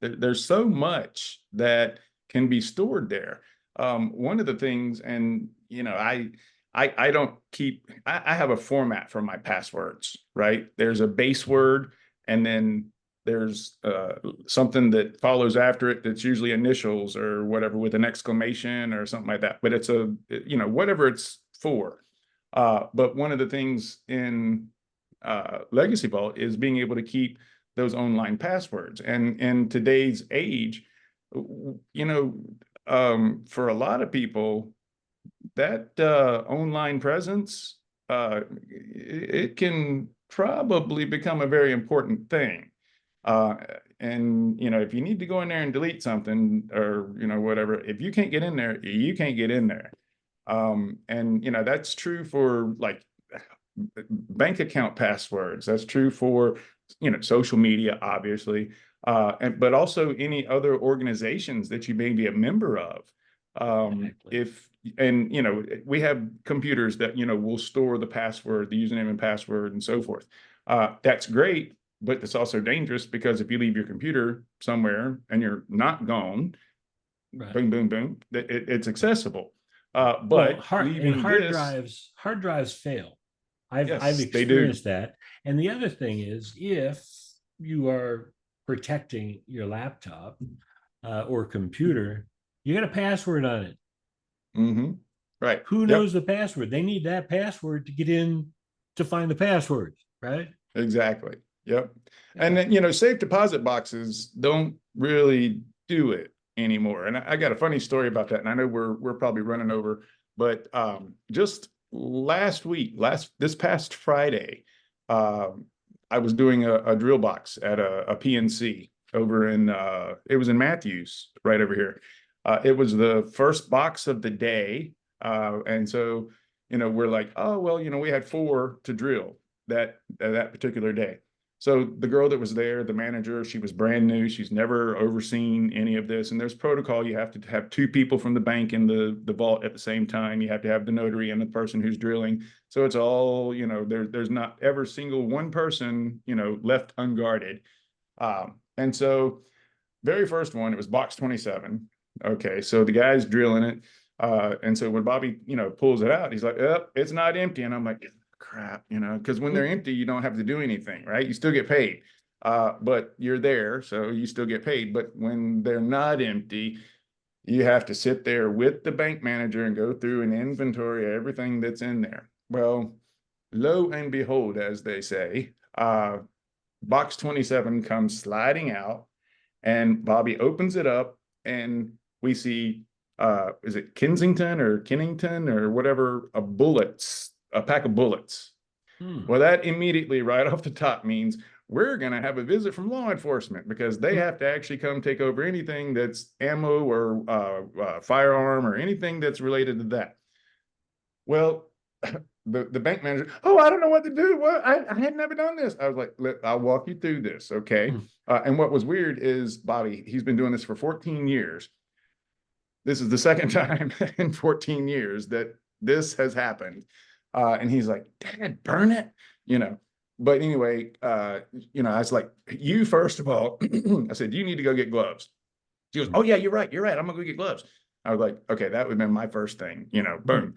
there's so much that can be stored there. One of the things, and I don't keep, I have a format for my passwords, right? There's a base word, and then there's something that follows after it that's usually initials or whatever with an exclamation or something like that. But it's whatever it's for. But one of the things in Legacy Vault is being able to keep those online passwords. And in today's age, for a lot of people, that online presence, it can probably become a very important thing. Uh, and if you need to go in there and delete something or whatever, if you can't get in there, you can't get in there. And that's true for like bank account passwords. That's true for social media, obviously, but also any other organizations that you may be a member of. exactly. If and we have computers that will store the password, the username and password, and so forth. That's great, but it's also dangerous because if you leave your computer somewhere and you're not gone, Right. boom, boom, boom, it's accessible. Well, But leaving this, hard drives fail. I've yes, they do. experienced that. And the other thing is, if you are protecting your laptop or computer, you got a password on it. Mm-hmm. Right. Who knows Yep. the password? They need that password to get in to find the password, right? Exactly. Yep. And then, safe deposit boxes don't really do it anymore. And I got a funny story about that. And I know we're probably running over, but just this past Friday, I was doing a drill box at a PNC over in it was in Matthews, right over here. It was the first box of the day. And so, we're like, oh, well, we had 4 to drill that particular day. So the girl that was there, the manager, she was brand new. She's never overseen any of this. And there's protocol. You have to have 2 people from the bank in the vault at the same time. You have to have the notary and the person who's drilling. So it's all, there's not ever single one person, left unguarded. And so very first one, it was box 27. Okay, so the guy's drilling it. And so when Bobby, pulls it out, he's like, oh, it's not empty. And I'm like, crap, because when they're empty, you don't have to do anything, right? You still get paid. But you're there, so you still get paid. But when they're not empty, you have to sit there with the bank manager and go through an inventory of everything that's in there. Well, lo and behold, as they say, box 27 comes sliding out, and Bobby opens it up, and we see, is it Kensington or Kennington or whatever, a pack of bullets. Well, that immediately right off the top means we're going to have a visit from law enforcement, because they have to actually come take over anything that's ammo or firearm or anything that's related to that. Well, the bank manager, oh, I don't know what to do. What? I had never done this. I was like, I'll walk you through this. Okay. And what was weird is Bobby, he's been doing this for 14 years. This is the second time in 14 years that this has happened. And he's like, Dad, burn it, But anyway, I was like, you, first of all, I said, you need to go get gloves. She goes, oh, yeah, you're right. I'm going to go get gloves. I was like, okay, that would have been my first thing, boom.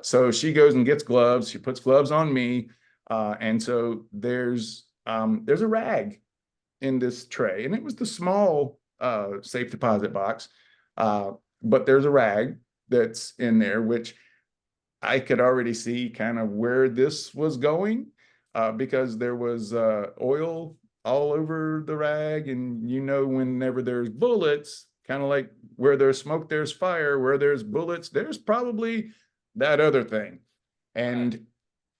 So she goes and gets gloves. She puts gloves on me. And so there's a rag in this tray. And it was the small safe deposit box. But there's a rag that's in there, which I could already see kind of where this was going, because there was oil all over the rag. And, whenever there's bullets, kind of like where there's smoke, there's fire, where there's bullets, there's probably that other thing. And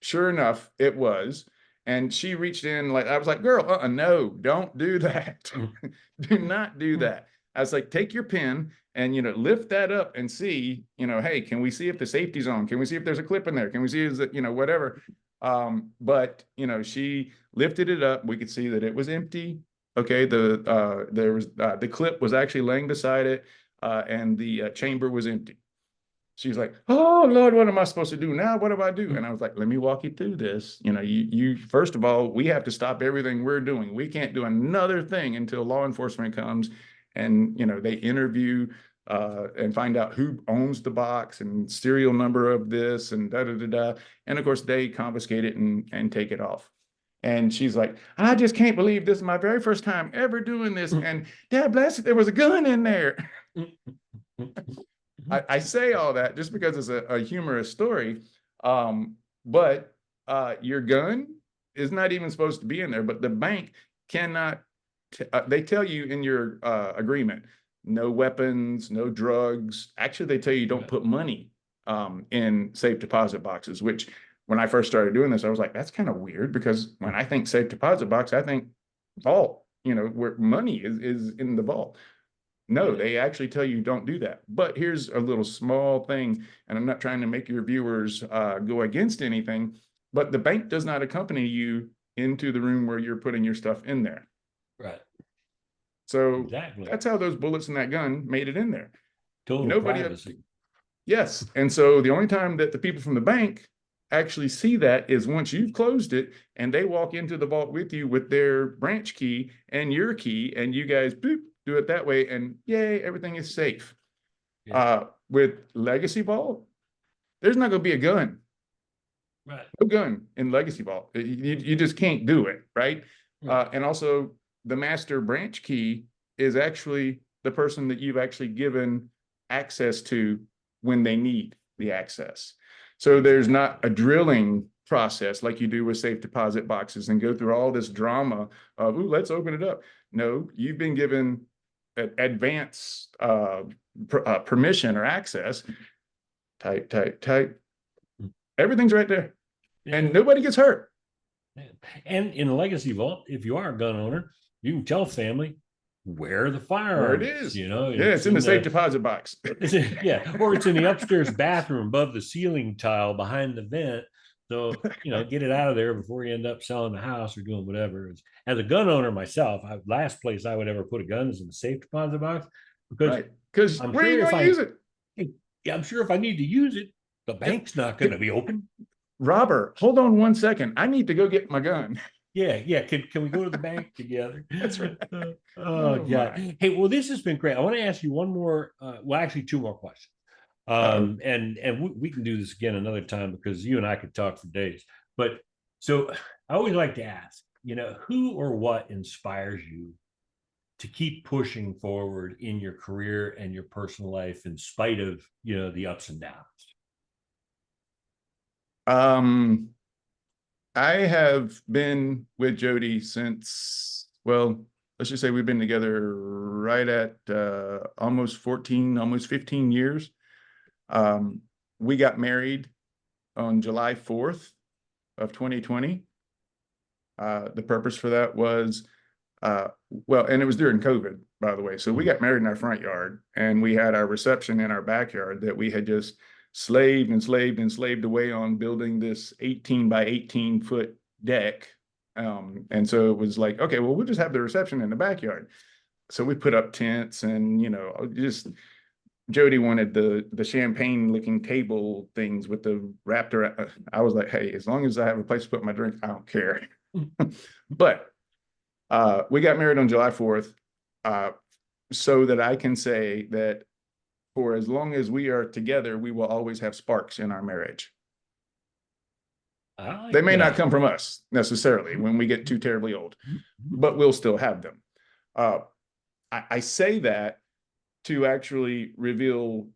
sure enough, it was. And she reached in, like, I was like, girl, no, don't do that. Do not do that. I was like, take your pen and, lift that up and see, hey, can we see if the safety's on? Can we see if there's a clip in there? Can we see, is it, whatever. But, she lifted it up. We could see that it was empty. Okay. The clip was actually laying beside it, and the chamber was empty. She's like, oh, Lord, what am I supposed to do now? What do I do? And I was like, let me walk you through this. You first of all, we have to stop everything we're doing. We can't do another thing until law enforcement comes and, they interview and find out who owns the box and serial number of this and da-da-da-da. And of course, they confiscate it and take it off. And she's like, I just can't believe this is my very first time ever doing this. And Dad bless it, there was a gun in there. I say all that just because it's a humorous story. But your gun is not even supposed to be in there, but the bank cannot, they tell you in your agreement, no weapons, no drugs. Actually, they tell you don't put money in safe deposit boxes, which when I first started doing this, I was like, that's kind of weird, because when I think safe deposit box, I think vault, where money is in the vault. No, they actually tell you don't do that. But here's a little small thing, and I'm not trying to make your viewers go against anything, but the bank does not accompany you into the room where you're putting your stuff in there. Right. So exactly. That's how those bullets in that gun made it in there. Total privacy. Yes. And so the only time that the people from the bank actually see that is once you've closed it and they walk into the vault with you with their branch key and your key, and you guys boop, do it that way, and yay, everything is safe. Yeah. With Legacy Vault, there's not going to be a gun. Right. No gun in Legacy Vault. You just can't do it, right? And also, the master branch key is actually the person that you've actually given access to when they need the access. So there's not a drilling process like you do with safe deposit boxes and go through all this drama of, ooh, let's open it up. No, you've been given advance permission or access. Type. Everything's right there, and nobody gets hurt. And in a legacy vault, if you are a gun owner, you can tell family where the firearm Where it is. You know, yeah, it's in the safe deposit box. Yeah, or it's in the upstairs bathroom above the ceiling tile behind the vent. So, you know, get it out of there before you end up selling the house or doing whatever. As a gun owner myself, last place I would ever put a gun is in the safe deposit box, because because where are you going to use it? Yeah, I'm sure if I need to use it, the bank's not going to be open. Robert, hold on 1 second. I need to go get my gun. Yeah. Can we go to the bank together? That's right. Oh yeah. My. Hey, well, this has been great. I want to ask you one more. Well, actually, two more questions. And we can do this again another time, because you and I could talk for days. But so I always like to ask, you know, who or what inspires you to keep pushing forward in your career and your personal life in spite of, you know, the ups and downs? I have been with Jody since, well, let's just say we've been together right at almost 15 years. We got married on July 4th of 2020. The purpose for that was, well, and it was during COVID, by the way. So we got married in our front yard, and we had our reception in our backyard that we had just slaved away on, building this 18 by 18 foot deck. And so it was like, okay, well, we'll just have the reception in the backyard. So we put up tents, and, you know, just Jody wanted the champagne looking table things with the raptor. I was like, hey, as long as I have a place to put my drink, I don't care. But we got married on July 4th, so that I can say that for as long as we are together, we will always have sparks in our marriage. They may not come from us necessarily when we get too terribly old, but we'll still have them. I say that to actually reveal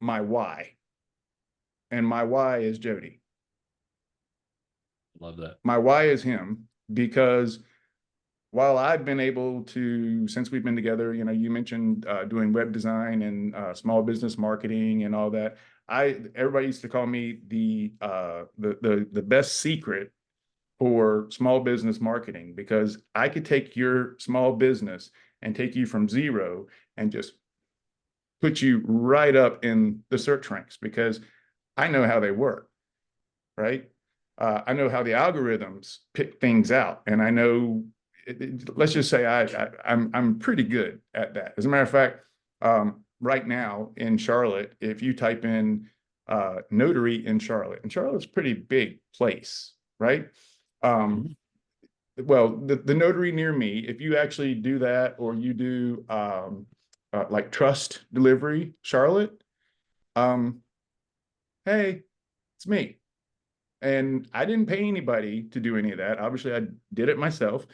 my why. And my why is Jody. Love that. My why is him, because while I've been able to, since we've been together, you know, you mentioned doing web design and small business marketing and all that. Everybody used to call me the best secret for small business marketing, because I could take your small business and take you from zero and just put you right up in the search ranks, because I know how they work, right? I know how the algorithms pick things out, and I know. Let's just say I'm pretty good at that. As a matter of fact, right now in Charlotte, if you type in notary in Charlotte, and Charlotte's a pretty big place, right? Well, the notary near me, if you actually do that, or you do like trust delivery Charlotte, hey, it's me. And I didn't pay anybody to do any of that. Obviously, I did it myself.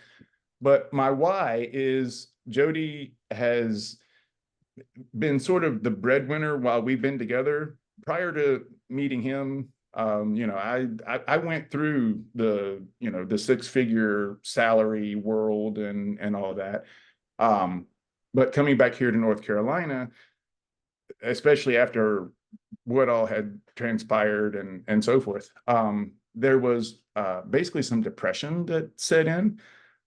But my why is Jody has been sort of the breadwinner while we've been together. Prior to meeting him, you know, I went through the, you know, the 6-figure salary world and all that. But coming back here to North Carolina, especially after what all had transpired and so forth, there was basically some depression that set in.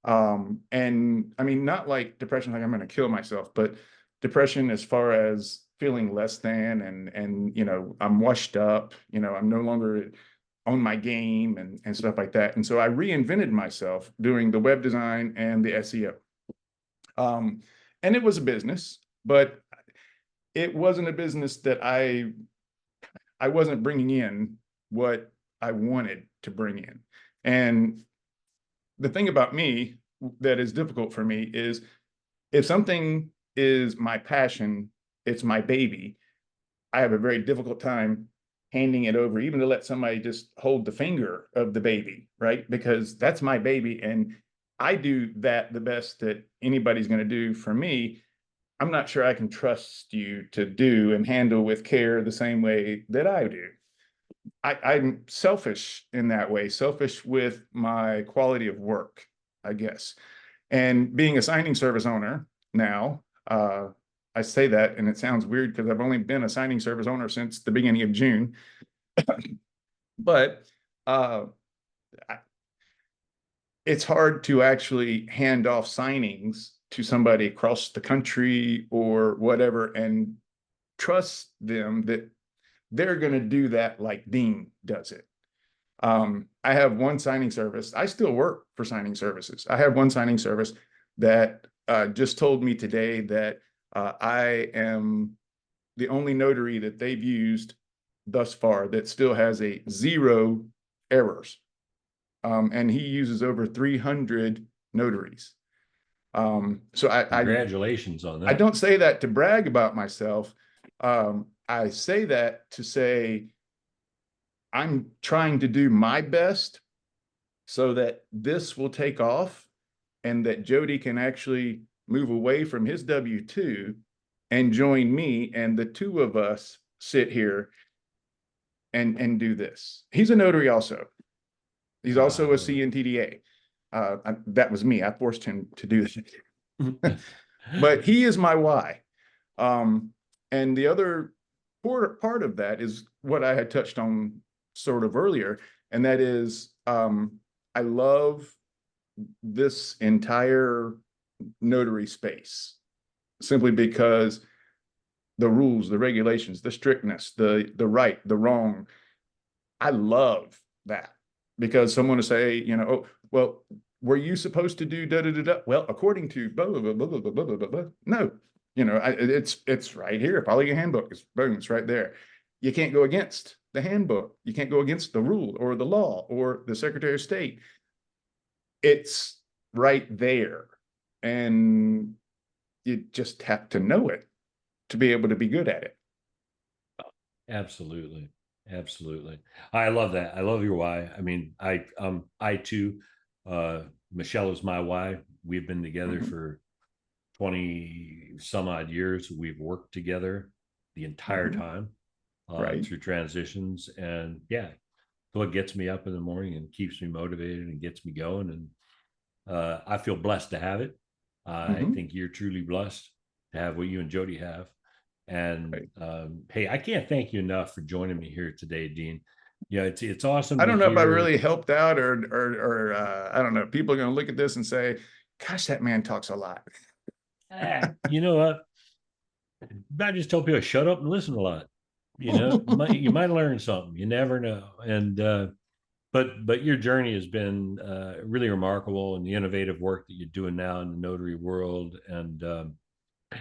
And I mean, not like depression, like I'm going to kill myself, but depression as far as feeling less than, and, you know, I'm washed up, you know, I'm no longer on my game and stuff like that. And so I reinvented myself doing the web design and the SEO. And it was a business, but it wasn't a business that I wasn't bringing in what I wanted to bring in. And the thing about me that is difficult for me is, if something is my passion, it's my baby, I have a very difficult time handing it over, even to let somebody just hold the finger of the baby, right? Because that's my baby, and I do that the best that anybody's going to do for me. I'm not sure I can trust you to do and handle with care the same way that I do. I'm selfish in that way, selfish with my quality of work, I guess. And being a signing service owner now, I say that and it sounds weird because I've only been a signing service owner since the beginning of June. But uh, it's hard to actually hand off signings to somebody across the country or whatever and trust them that they're going to do that like Dean does it. I have one signing service. I still work for signing services. I have one signing service that just told me today that I am the only notary that they've used thus far that still has a 0 errors. And he uses over 300 notaries. So Congratulations on I that. don't say that to brag about myself. I say that to say I'm trying to do my best so that this will take off and that Jody can actually move away from his W-2 and join me, and the two of us sit here and do this. He's a notary also. He's also a CNTDA. That was me. I forced him to do this. But he is my why. And the other part of that is what I had touched on sort of earlier, and that is I love this entire notary space simply because the rules, the regulations, the strictness, the right, the wrong. I love that because someone will say, you know, oh, well, were you supposed to do da da da da? Well, according to blah blah blah blah blah blah blah blah. No, you know, it's right here. Follow your handbook. It's boom. It's right there. You can't go against the handbook. You can't go against the rule or the law or the Secretary of State. It's right there, and you just have to know it to be able to be good at it. Absolutely. Absolutely. I love that. I love your why. I mean, I too, Michelle is my why. We've been together for 20 some odd years. We've worked together the entire time Right. through transitions. And yeah, so what gets me up in the morning and keeps me motivated and gets me going. And I feel blessed to have it. I think you're truly blessed to have what you and Jody have. And Right. hey, I can't thank you enough for joining me here today, Dean. Yeah, it's awesome I to don't know if I hear. really helped out or I don't know. People are going to look at this and say, gosh, that man talks a lot. You know what? I just tell people shut up and listen a lot. You know, you might learn something. You never know. And but your journey has been really remarkable, and the innovative work that you're doing now in the notary world. And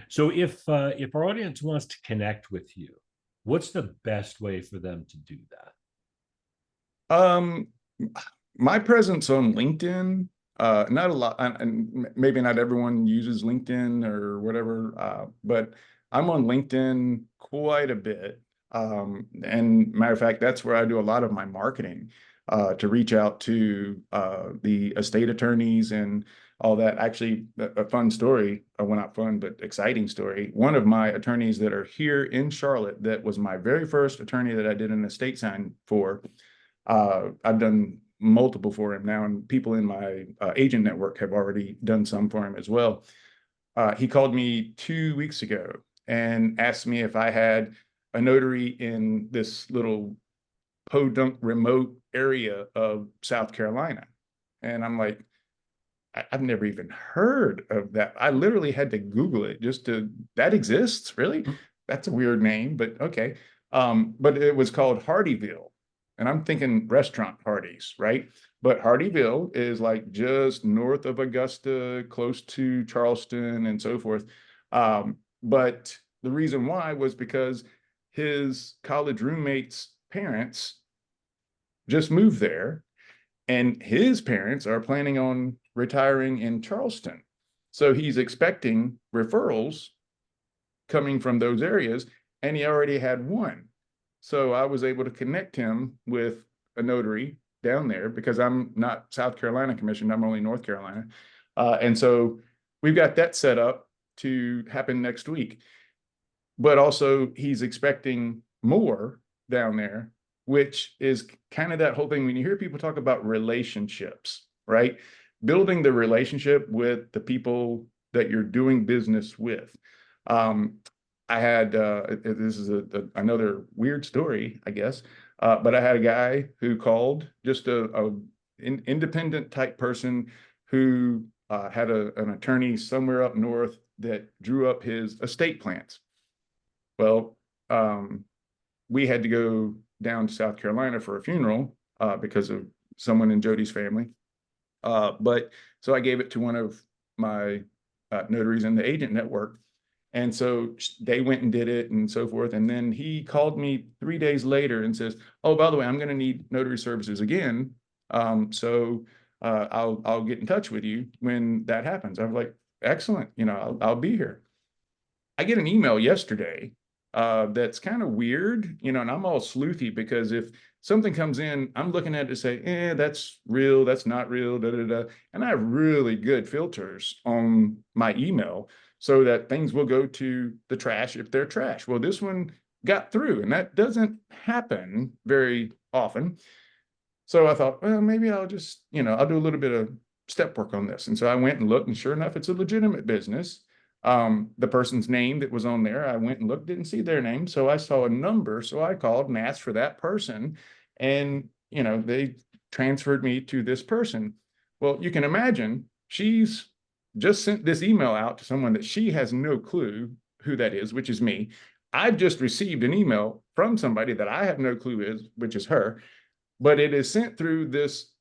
so, if our audience wants to connect with you, what's the best way for them to do that? My presence on LinkedIn, not a lot, and maybe not everyone uses LinkedIn or whatever, but I'm on LinkedIn quite a bit. And matter of fact, that's where I do a lot of my marketing to reach out to the estate attorneys and all that. Actually, a fun story, well, not fun, but exciting story. One of my attorneys that are here in Charlotte, that was my very first attorney that I did an estate sign for. I've done multiple for him now, and people in my agent network have already done some for him as well. He called me 2 weeks ago and asked me if I had a notary in this little podunk remote area of South Carolina. And I'm like, I've never even heard of that. I literally had to Google it just to, that exists? Really? That's a weird name, but okay. But it was called Hardyville. And I'm thinking restaurant Hardee's, right? But Hardyville is like just north of Augusta, close to Charleston and so forth. But the reason why was because his college roommate's parents just moved there, and his parents are planning on retiring in Charleston. So he's expecting referrals coming from those areas, and he already had one. So I was able to connect him with a notary down there because I'm not South Carolina commissioned, I'm only North Carolina. And so we've got that set up to happen next week. But also he's expecting more down there which is kind of that whole thing when you hear people talk about relationships, right? Building the relationship with the people that you're doing business with. I had, this is another weird story, I guess, but I had a guy who called, just an independent type person who had an attorney somewhere up north that drew up his estate plans. Well, we had to go down to South Carolina for a funeral because of someone in Jody's family. But so I gave it to one of my notaries in the agent network. And so they went and did it and so forth. And then he called me 3 days later and says, oh, by the way, I'm going to need notary services again. So I'll get in touch with you when that happens. I was like, excellent. You know, I'll be here. I get an email yesterday that's kind of weird, you know, and I'm all sleuthy because if something comes in, I'm looking at it to say, that's real, that's not real, da, da, da. And I have really good filters on my email so that things will go to the trash if they're trash. Well, this one got through, and that doesn't happen very often. So I thought, well, maybe I'll just, you know, I'll do a little bit of step work on this. And so I went and looked, and sure enough, it's a legitimate business. The person's name that was on there, I went and looked, didn't see their name. So I saw a number. So I called and asked for that person. And, you know, they transferred me to this person. Well, you can imagine she's just sent this email out to someone that she has no clue who that is, which is me. I've just received an email from somebody that I have no clue is, which is her, but it is sent through this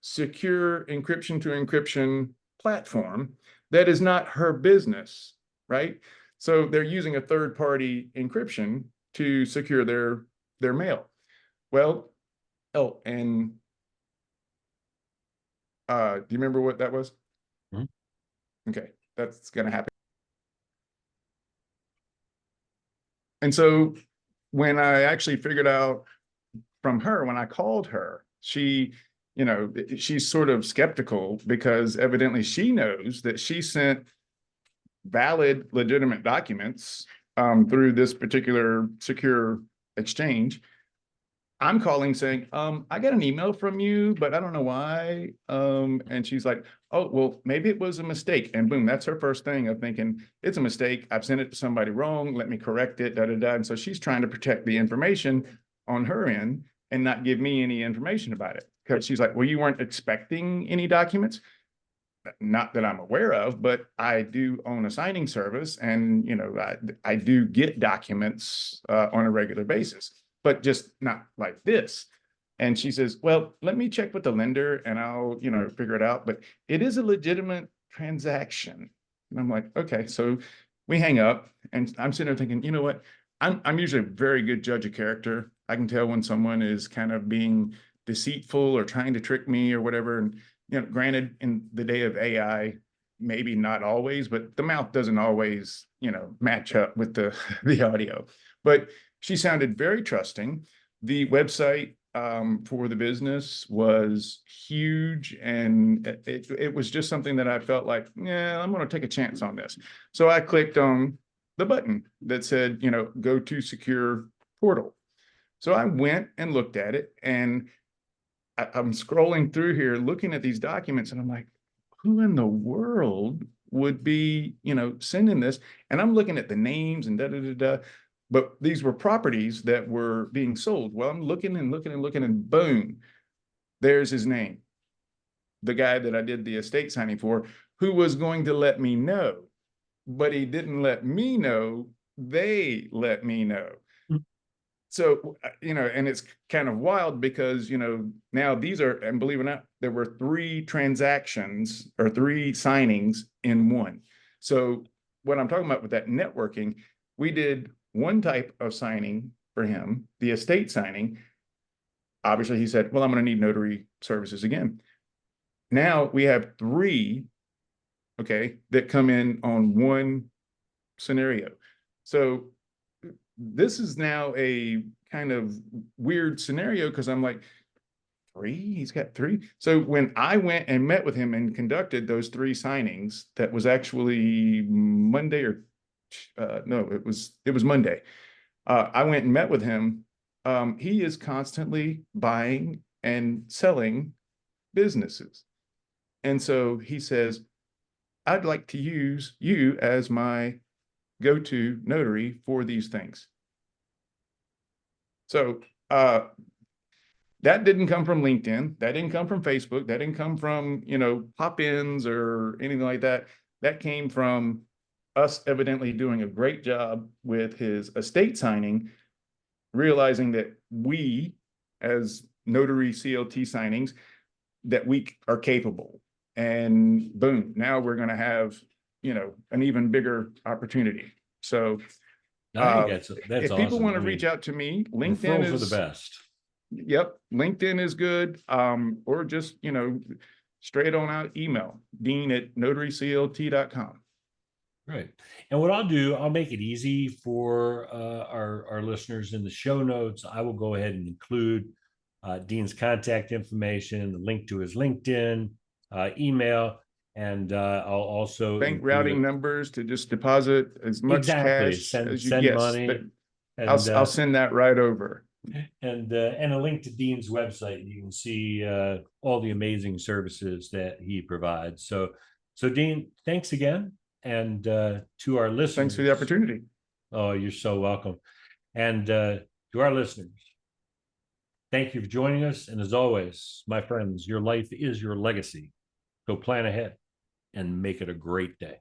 secure encryption to encryption platform that is not her business, right? So they're using a third-party encryption to secure their mail. Well, oh, and do you remember what that was? Mm-hmm. Okay, that's going to happen. And so when I actually figured out from her, when I called her, she, you know, she's sort of skeptical because evidently she knows that she sent valid, legitimate documents through this particular secure exchange. I'm calling saying, I got an email from you, but I don't know why. And she's like, oh, well, maybe it was a mistake. And boom, that's her first thing of thinking, it's a mistake. I've sent it to somebody wrong. Let me correct it, da, da, da. And so she's trying to protect the information on her end and not give me any information about it. Because she's like, well, you weren't expecting any documents? Not that I'm aware of, but I do own a signing service. And, you know, I do get documents on a regular basis, but just not like this. And she says, well, let me check with the lender and I'll, you know, figure it out. But it is a legitimate transaction. And I'm like, okay. So we hang up and I'm sitting there thinking, you know what? I'm usually a very good judge of character. I can tell when someone is kind of being deceitful or trying to trick me or whatever. And, you know, granted, in the day of AI, maybe not always, but the mouth doesn't always, you know, match up with the audio. But she sounded very trusting. The website for the business was huge, and it was just something that I felt like, yeah, I'm going to take a chance on this. So I clicked on the button that said, you know, go to secure portal. So I went and looked at it, and I'm scrolling through here, looking at these documents, and I'm like, who in the world would be, you know, sending this? And I'm looking at the names and da da da da. But these were properties that were being sold. Well, I'm looking and looking and looking, and boom, there's his name. The guy that I did the estate signing for, who was going to let me know, but he didn't let me know. They let me know. So, you know, and it's kind of wild because, you know, now these are, and believe it or not, there were 3 transactions or 3 signings in one. So what I'm talking about with that networking, we did one type of signing for him, the estate signing. Obviously, he said, well, I'm going to need notary services again. Now we have 3, okay, that come in on one scenario. So this is now a kind of weird scenario because I'm like, 3? He's got 3. So when I went and met with him and conducted those 3 signings, that was actually Monday or no, it was Monday. I went and met with him he is constantly buying and selling businesses. And so he says, I'd like to use you as my go-to notary for these things. So that didn't come from LinkedIn. That didn't come from Facebook. That didn't come from, pop-ins or anything like that. That came from us evidently doing a great job with his estate signing, realizing that we, as NotaryCLT Signings, that we are capable. And boom, now we're going to have, an even bigger opportunity. So I think that's if people awesome. want to reach out to me, LinkedIn referrals are the is best. Yep, LinkedIn is good. Or just, straight on out email, dean@notaryclt.com. Right. And what I'll do, I'll make it easy for our listeners in the show notes. I will go ahead and include Dean's contact information, the link to his LinkedIn, email, and I'll also Bank routing numbers to just deposit as much cash as you send yes, money. I'll send that right over. And a link to Dean's website. You can see all the amazing services that he provides. So Dean, thanks again. And to our listeners, thanks for the opportunity. Oh, you're so welcome. And to our listeners, thank you for joining us. And as always, my friends, your life is your legacy. Go plan ahead and make it a great day.